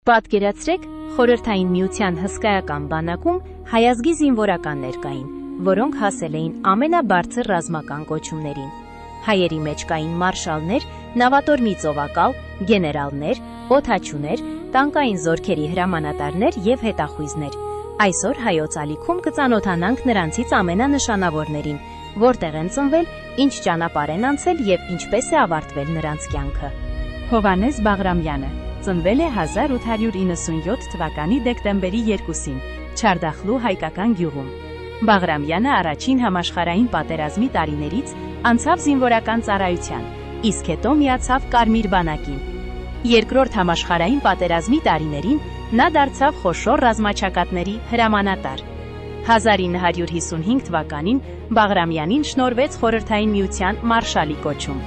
Պատկերացրեք, Խորհրդային Միության հսկայական բանակում հայազգի զինվորականներ կային, որոնք հասել էին ամենաբարձր ռազմական կոչումներին։ Հայերի մեջ կային մարշալներ, նավատորմի ծովակալ, գեներալներ, օդաչուներ, տանկային զորքերի հրամանատարներ եւ հետախույզներ։ Այսօր հայոց ալիքում կծանոթանանք նրանցից ամենանշանավորներին, որտեղ են ծնվել, ինչ ճանապարհ են անցել եւ ինչպես է ավարտվել նրանց կյանքը։ Հովհաննես Բաղրամյանը ծնվել է 1897 թվականի դեկտեմբերի 2-ին Չարդախլու հայկական գյուղում։ Բաղրամյանը առաջին համաշխարհային պատերազմի տարիներից անցավ զինվորական ծառայության, իսկ հետո միացավ Կարմիր բանակին։ Երկրորդ համաշխարհային պատերազմի տարիներին նա դարձավ խոշոր ռազմաճակատների հրամանատար։ 1955 թվականին Բաղրամյանին շնորհվեց Խորհրդային Միության մարշալի կոչում։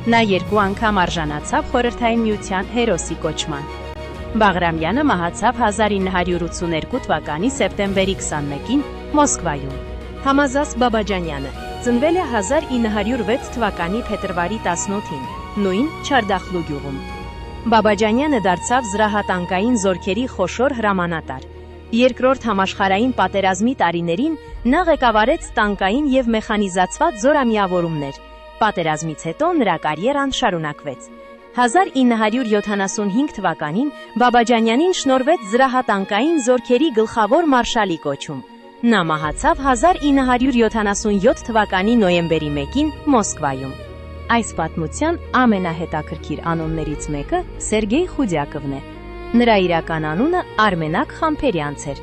Նա երկու անգամ արժանացավ Խորհրդային Միության հերոսի կոչման։ Բաղրամյանը մահացավ 1982 թվականի սեպտեմբերի 21-ին Մոսկվայում։ Համազաս Բաբաջանյանը ծնվել է 1906 թվականի փետրվարի 18-ին, նույն Չարդախլու գյուղում։ Բաբաջանյանը դարձավ զրահատանկային զորքերի խոշոր հրամանատար։ Երկրորդ համաշխարհային պատերազմի տարիներին նա ղեկավարեց տանկային եւ մեխանիզացված զորամիավորումներ։ Պատերազմից հետո նրա կարիերան շարունակվեց։ 1975 թվականին Բաբաջանյանին շնորհվեց զրահատանկային զորքերի գլխավոր մարշալի կոչում։ Նա մահացավ 1977 թվականի նոյեմբերի 1-ին Մոսկվայում։ Այս պատմության ամենահետաքրքիր անուններից մեկը Սերգեյ Խուդյակովն է։ Նրա իրական անունը Արմենակ Խամփերյանց էր։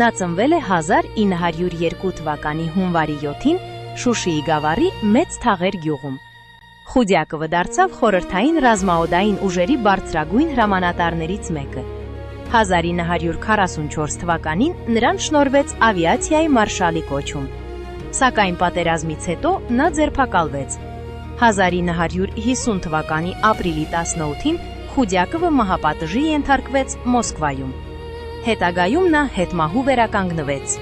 Նա ծնվել է 1902 թվականի հունվարի 7-ին Շուշիի գավառի Մեծ Թաղեր գյուղում։ Խուդյակովը դարձավ խորհրդային ռազմաօդային ուժերի բարձրագույն հրամանատարներից մեկը։ 1944 թվականին նրան շնորհվեց ավիացիայի մարշալի կոչում։ Սակայն պատերազմից հետո նա ձերբակալվեց։ 1950 թվականի ապրիլի 18-ին Խուդյակովը մահապատժի ենթարկվեց Մոսկվայում։ Հետագայում նա հետմահու վերականգնվեց։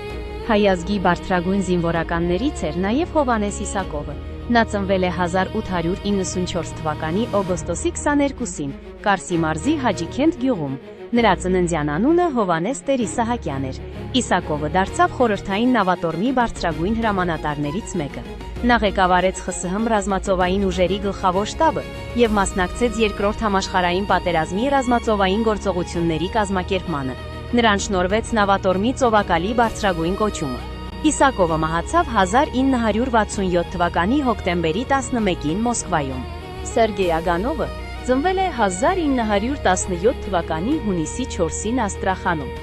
Հայազգի բարձրագույն զինվորականներից էր նաև Հովհաննես Իսակովը։ Նա ծնվել է 1894 թվականի օգոստոսի 22-ին Կարսի մարզի Հաջիքենտ գյուղում։ Նրա ծննդյան անունը Հովհաննես Տեր-Իսահակյան էր։ Իսակովը դարձավ խորհրդային նավատորմի բարձրագույն հրամանատարներից մեկը։ Նա ղեկավարեց ԽՍՀՄ ռազմածովային ուժերի գլխավոր շտաբը եւ մասնակցեց Երկրորդ համաշխարհային պատերազմի ռազմածովային գործողությունների կազմակերպմանը։ Նրան շնորհվեց նավատորմի ծովակալի բարձրագույն կոչումը։ Իսակովը մահացավ 1967 թվականի հոկտեմբերի 11-ին Մոսկվայում։ Սերգեյ Ագանովը ծնվել է 1917 թվականի հունիսի 4-ին Աստրախանում։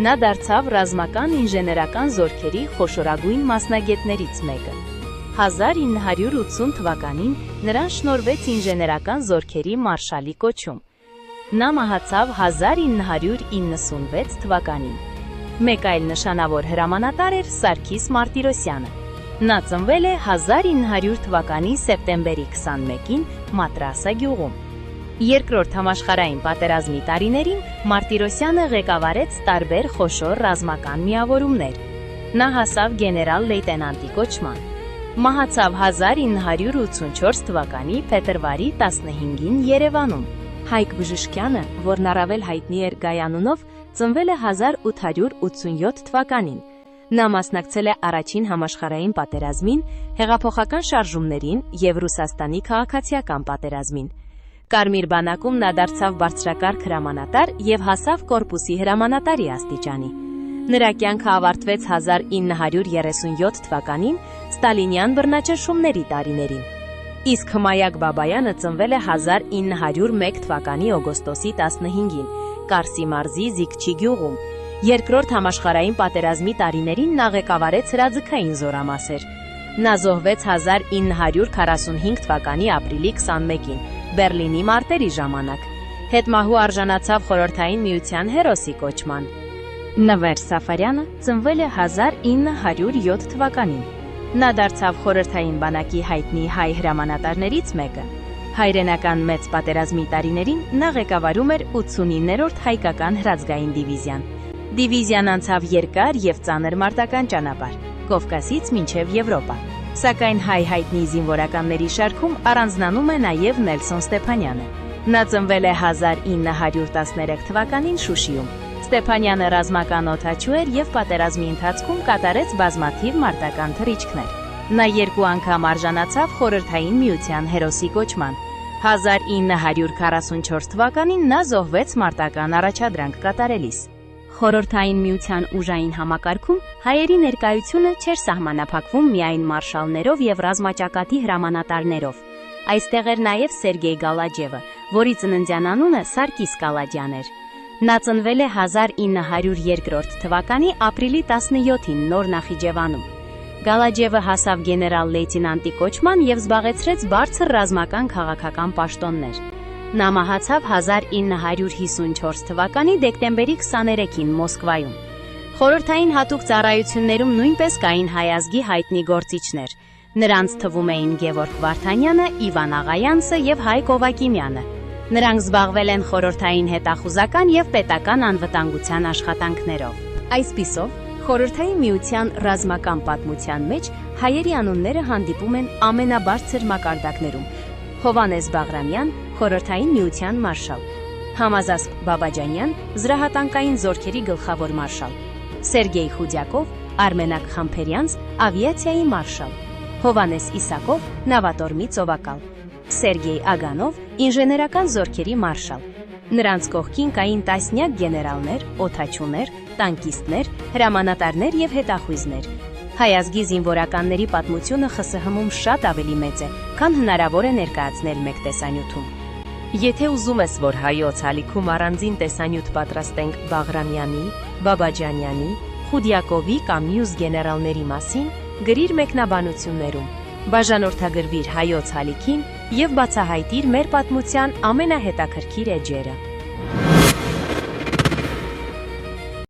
Նա դարձավ ռազմական ինժեներական զորքերի խոշորագույն մասնագետներից մեկը։ 1980 թվականին նրան շնորհվեց ինժեներական զորքերի մարշալի կոչում։ Նա մահացավ 1996 թվականին։ Մեկ այլ նշանավոր հրամանատար էր Սարգիս Մարտիրոսյանը։ Նա ծնվել է 1900 թվականի սեպտեմբերի 21-ին Մատրասա գյուղում։ Երկրորդ համաշխարհային պատերազմի տարիներին Մարտիրոսյանը ղեկավարեց տարբեր խոշոր ռազմական միավորումներ։ Նա հասավ գեներալ-լեյտենանտի կոչման։ Մահացավ 1984 թվականի փետրվարի 15-ին Երևանում։ Հայկ Բժշկյանը, որն առավել հայտնի էր Գայ անունով, ծնվել է 1887 թվականին։ Նա մասնակցել է առաջին համաշխարհային պատերազմին, հեղափոխական շարժումներին եւ Ռուսաստանի քաղաքացիական պատերազմին։ Կարմիր բանակում նա դարձավ բարձրակարգ հրամանատար եւ հասավ կորպուսի հրամանատարի աստիճանի։ Նրա կյանքը ավարտվեց 1937 թվականին Ստալինյան բռնաճնշումների տարիներին։ Իսկ Հմայակ Բաբայանը ծնվել է 1901 թվականի օգոստոսի 15-ին Կարսի մարզի Զիգչի գյուղում։ Երկրորդ համաշխարհային պատերազմի տարիներին նա ղեկավարեց հրաձգային զորամասեր։ Նա զոհվեց 1945 թվականի ապրիլի 21-ին Բերլինի մարտերի ժամանակ։ Հետմահու արժանացավ Խորհրդային Միության հերոսի կոչման։ Նվեր Սաֆարյանը ծնվել է 1907 թվականին։ Նա դարձավ խորհրդային բանակի հայտնի հայ հրամանատարներից մեկը։ Հայրենական մեծ պատերազմի տարիներին նա ղեկավարում էր 89-րդ հայկական հրաձգային դիվիզիան։ Դիվիզիան անցավ երկար եւ ծանր մարտական ճանապարհ, Կովկասից մինչև Եվրոպա։ Սակայն հայ հայտնի զինվորականների շարքում առանձնանում է նաև Նելսոն Ստեփանյանը։ Նա ծնվել է 1913 թվականին Շուշիում։ Ստեփանյանը ռազմական օդաչու էր եւ պատերազմի ընթացքում կատարեց բազմաթիվ մարտական թռիչքներ։ Նա 2 անգամ արժանացավ Խորհրդային Միության հերոսի կոչման։ 1944 թվականին նա զոհվեց մարտական առաջադրանք կատարելիս։ Խորհրդային Միության ուժային համակարգում հայերի ներկայությունը չէր սահմանափակվում միայն մարշալներով եւ ռազմաճակատի հրամանատարներով։ Այստեղ էր նաեւ Սերգեյ Գալաջևը, որի ծննդյան անունը Սարգիս Գալաջյան էր։ Նա ծնվել է 1902 թվականի ապրիլի 17-ին Նոր Նախիջևանում։ Գալաջևը հասավ գեներալ-լեյտենանտի կոչման եւ զբաղեցրեց բարձր ռազմական քաղաքական պաշտոններ։ Նա մահացավ 1954 թվականի դեկտեմբերի 23-ին Մոսկվայում։ Խորհրդային հատուկ ծառայություններում նույնպես կային հայ ազգի հայտնի գործիչներ։ Նրանց թվում էին Գևորգ Վարդանյանը, Իվան Աղայանցը եւ Հայկ Օվակիմյանը։ Նրանք զբաղվել են խորհրդային հետախուզական եւ պետական անվտանգության աշխատանքներով։ Այսպիսով, Խորհրդային Միության ռազմական պատմության մեջ հայերի անունները հանդիպում են ամենաբարձր մակարդակներում։ Հովհաննես Բաղրամյան, Խորհրդային Միության մարշալ, Համազասպ Բաբաջանյան, զրահատանկային զորքերի գլխավոր մարշալ, Սերգեյ Խուդյակով, Արմենակ Խամփերյանց, ավիացիայի մարշալ, Հովհաննես Իսակով, նավատորմի ծովակալ, Սերգեյ Ագանով, ինժեներական զորքերի մարշալ։ Նրանց կողքին կային տասնյակ գեներալներ, օդաչուներ, տանկիստներ, հրամանատարներ եւ հետախույզներ։ Հայ ազգի զինվորականների պատմությունը ԽՍՀՄ-ում շատ ավելի մեծ է, քան հնարավոր է ներկայացնել մեկ տեսանյութում։ Եթե ուզում ես, որ հայոց ալիքում առանձին տեսանյութ պատրաստենք Բաղրամյանի, Բաբաջանյանի, Խուդյակովի կամ մյուս գեներալների մասին, գրիր մեկնաբանություններում, բաժանորդագրվիր հայոց ալիքին եւ բացահայտիր մեր պատմության ամենահետաքրքիր էջերը։